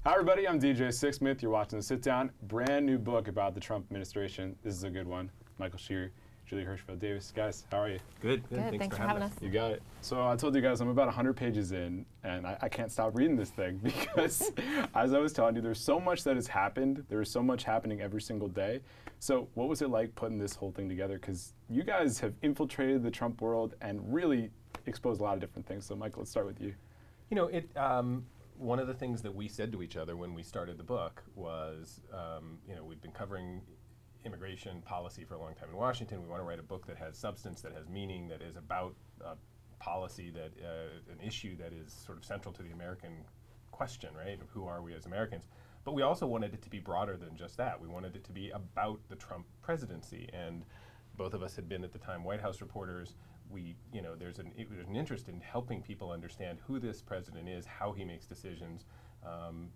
Hi everybody, I'm DJ Sixsmith. You're watching The Sit Down. Brand new book about the Trump administration. This is a good one. Michael Shear, Julie Hirschfeld Davis. Guys, how are you? Good. Thanks for having us. You got it. So I told you guys I'm about 100 pages in, and I can't stop reading this thing because, as I was telling you, there's so much that has happened. There is so much happening every single day. So what was it like putting this whole thing together? Because you guys have infiltrated the Trump world and really exposed a lot of different things. So Michael, let's start with you. You know, one of the things that we said to each other when we started the book was, you know, we've been covering immigration policy for a long time in Washington. We want to write a book that has substance, that has meaning, that is about policy, that an issue that is sort of central to the American question, right? Who are we as Americans? But we also wanted it to be broader than just that. We wanted it to be about the Trump presidency, and both of us had been at the time White House reporters. You know, there's an interest in helping people understand who this president is, how he makes decisions,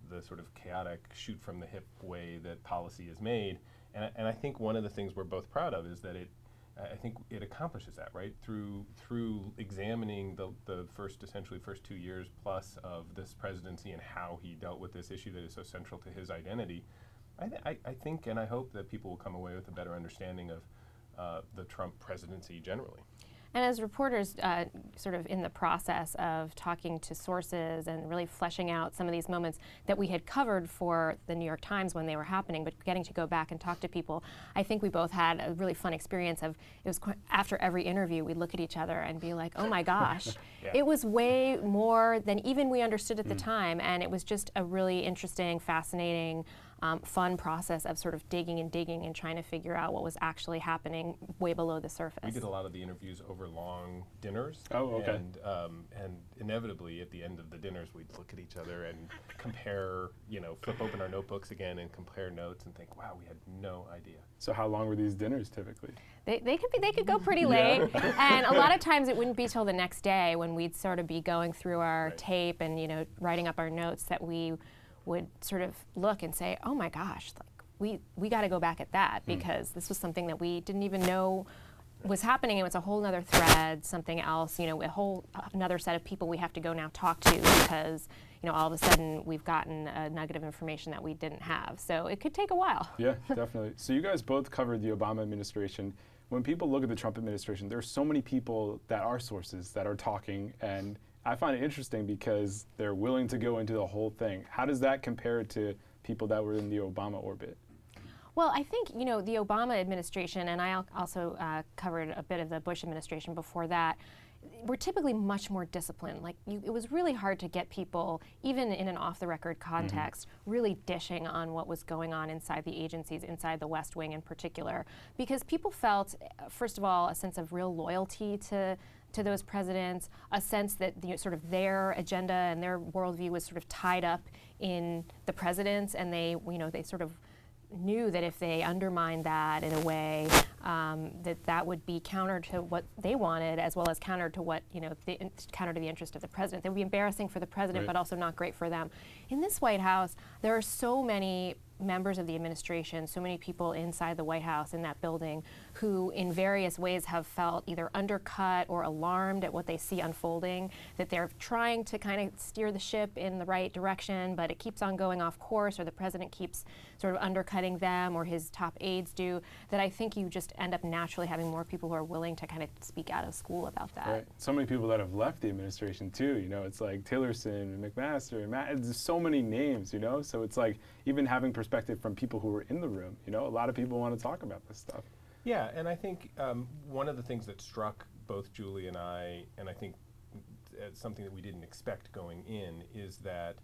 the sort of chaotic, shoot from the hip way that policy is made. And I think one of the things we're both proud of is that I think it accomplishes that, right? Through examining the essentially first 2 years plus of this presidency and how he dealt with this issue that is so central to his identity. I think and I hope that people will come away with a better understanding of the Trump presidency generally. And as reporters, sort of in the process of talking to sources and really fleshing out some of these moments that we had covered for the New York Times when they were happening, but getting to go back and talk to people, I think we both had a really fun experience of, it was after every interview, we'd look at each other and be like, oh my gosh, Yeah. It was way more than even we understood at the time, and it was just a really interesting, fascinating, fun process of sort of digging and trying to figure out what was actually happening way below the surface. We did a lot of the interviews over long dinners. Oh, okay. And inevitably at the end of the dinners, we'd look at each other and compare, you know, flip open our notebooks again and compare notes and think, wow, we had no idea. So how long were these dinners typically? They could go pretty late, and a lot of times it wouldn't be till the next day when we'd sort of be going through our tape and, you know, writing up our notes that we would sort of look and say, oh my gosh, like we got to go back at that because this was something that we didn't even know was happening. It was a whole nother thread, something else, you know, a whole another set of people we have to go now talk to because, you know, all of a sudden we've gotten a nugget of information that we didn't have. So it could take a while. Yeah, definitely. So you guys both covered the Obama administration. When people look at the Trump administration, there are so many people that are sources that are talking, and I find it interesting because they're willing to go into the whole thing. How does that compare to people that were in the Obama orbit? Well, I think, you know, the Obama administration, and I also covered a bit of the Bush administration before that, were typically much more disciplined. Like, it was really hard to get people, even in an off-the-record context, really dishing on what was going on inside the agencies, inside the West Wing in particular, because people felt, first of all, a sense of real loyalty to those presidents, a sense that sort of their agenda and their worldview was sort of tied up in the president's, and they sort of knew that if they undermined that in a way, that would be counter to what they wanted, as well as counter to what, you know, counter to the interest of the president. They would be embarrassing for the president, but also not great for them. In this White House, there are so many members of the administration, so many people inside the White House in that building who in various ways have felt either undercut or alarmed at what they see unfolding, that they're trying to kind of steer the ship in the right direction, but it keeps on going off course, or the president keeps sort of undercutting them, or his top aides do, that I think you just end up naturally having more people who are willing to kind of speak out of school about that. Right. So many people that have left the administration too, you know, it's like Tillerson, McMaster, there's so many names, you know, so it's like even having perspective from people who were in the room, you know, a lot of people want to talk about this stuff. Yeah, and I think one of the things that struck both Julie and I think something that we didn't expect going in, is that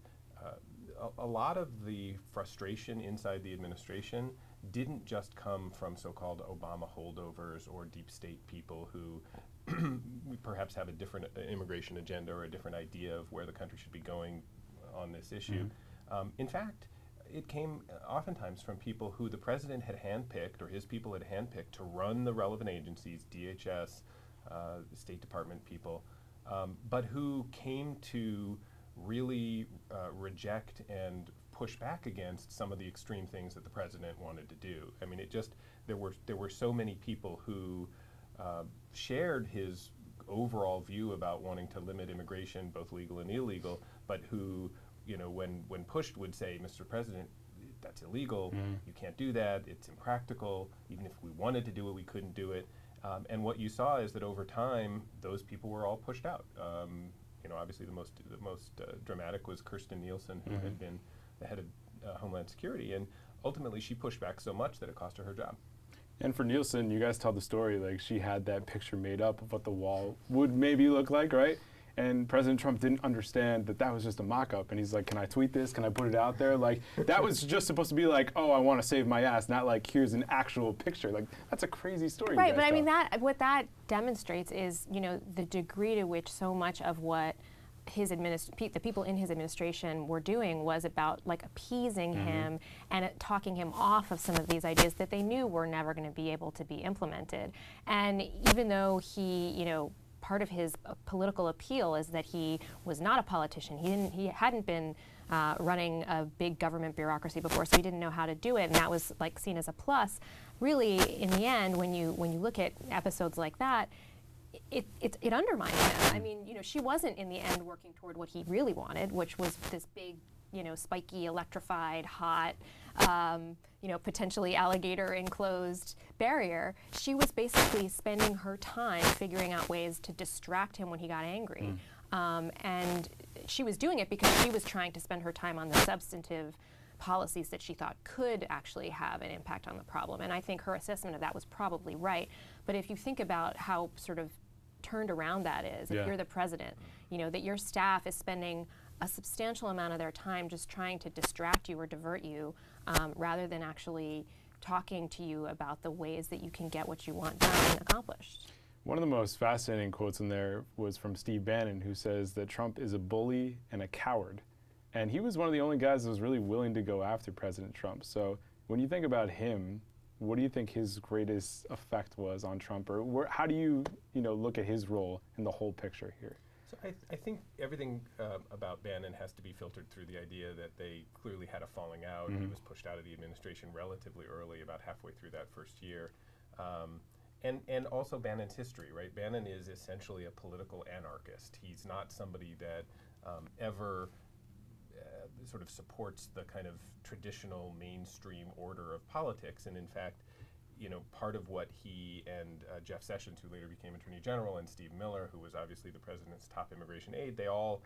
a lot of the frustration inside the administration didn't just come from so-called Obama holdovers or deep state people who perhaps have a different immigration agenda or a different idea of where the country should be going on this issue. In fact, it came oftentimes from people who the president had handpicked, or his people had handpicked to run the relevant agencies, DHS, State Department people, but who came to really reject and push back against some of the extreme things that the president wanted to do. I mean, there were so many people who shared his overall view about wanting to limit immigration, both legal and illegal, but who you know, when pushed, would say, Mr. President, that's illegal. You can't do that. It's impractical. Even if we wanted to do it, we couldn't do it. And what you saw is that over time, those people were all pushed out. You know, obviously the most dramatic was Kirsten Nielsen, who had been the head of Homeland Security, and ultimately she pushed back so much that it cost her her job. And for Nielsen, you guys tell the story, like she had that picture made up of what the wall would maybe look like, right? And President Trump didn't understand that that was just a mock-up. And he's like, can I tweet this? Can I put it out there? Like, that was just supposed to be like, oh, I want to save my ass, not like, here's an actual picture. Like, that's a crazy story. Right, but I mean, what that demonstrates is, you know, the degree to which so much of what the people in his administration were doing was about like appeasing him and talking him off of some of these ideas that they knew were never going to be able to be implemented. And even though he, you know, part of his political appeal is that he was not a politician. He hadn't been running a big government bureaucracy before, so he didn't know how to do it, and that was like seen as a plus. Really, in the end, when you look at episodes like that, it undermines him. I mean, you know, she wasn't in the end working toward what he really wanted, which was this big, you know, spiky, electrified, hot, you know, potentially alligator enclosed barrier. She was basically spending her time figuring out ways to distract him when he got angry. And she was doing it because she was trying to spend her time on the substantive policies that she thought could actually have an impact on the problem. And I think her assessment of that was probably right. But if you think about how sort of turned around that is, if you're the president, you know, that your staff is spending a substantial amount of their time just trying to distract you or divert you, rather than actually talking to you about the ways that you can get what you want done and accomplished. One of the most fascinating quotes in there was from Steve Bannon, who says that Trump is a bully and a coward. And he was one of the only guys that was really willing to go after President Trump. So when you think about him, what do you think his greatest effect was on Trump? Or how do you, look at his role in the whole picture here? So I think everything about Bannon has to be filtered through the idea that they clearly had a falling out. He was pushed out of the administration relatively early, about halfway through that first year. And also Bannon's history, right? Bannon is essentially a political anarchist. He's not somebody that ever sort of supports the kind of traditional mainstream order of politics. And in fact, part of what he and Jeff Sessions, who later became Attorney General, and Steve Miller, who was obviously the president's top immigration aide, they all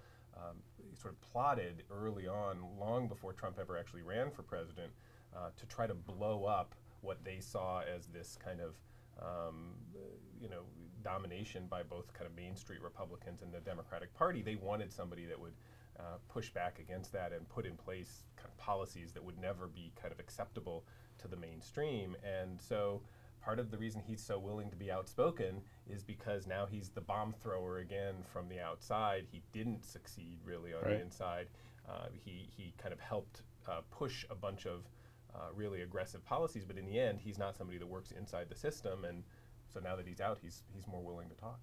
sort of plotted early on, long before Trump ever actually ran for president, to try to blow up what they saw as this kind of domination by both kind of Main Street Republicans and the Democratic Party. They wanted somebody that would push back against that and put in place kind of policies that would never be kind of acceptable to the mainstream. And so part of the reason he's so willing to be outspoken is because now he's the bomb thrower again from the outside. He didn't succeed really on the inside. He kind of helped push a bunch of really aggressive policies, but in the end, he's not somebody that works inside the system. And so now that he's out, he's more willing to talk.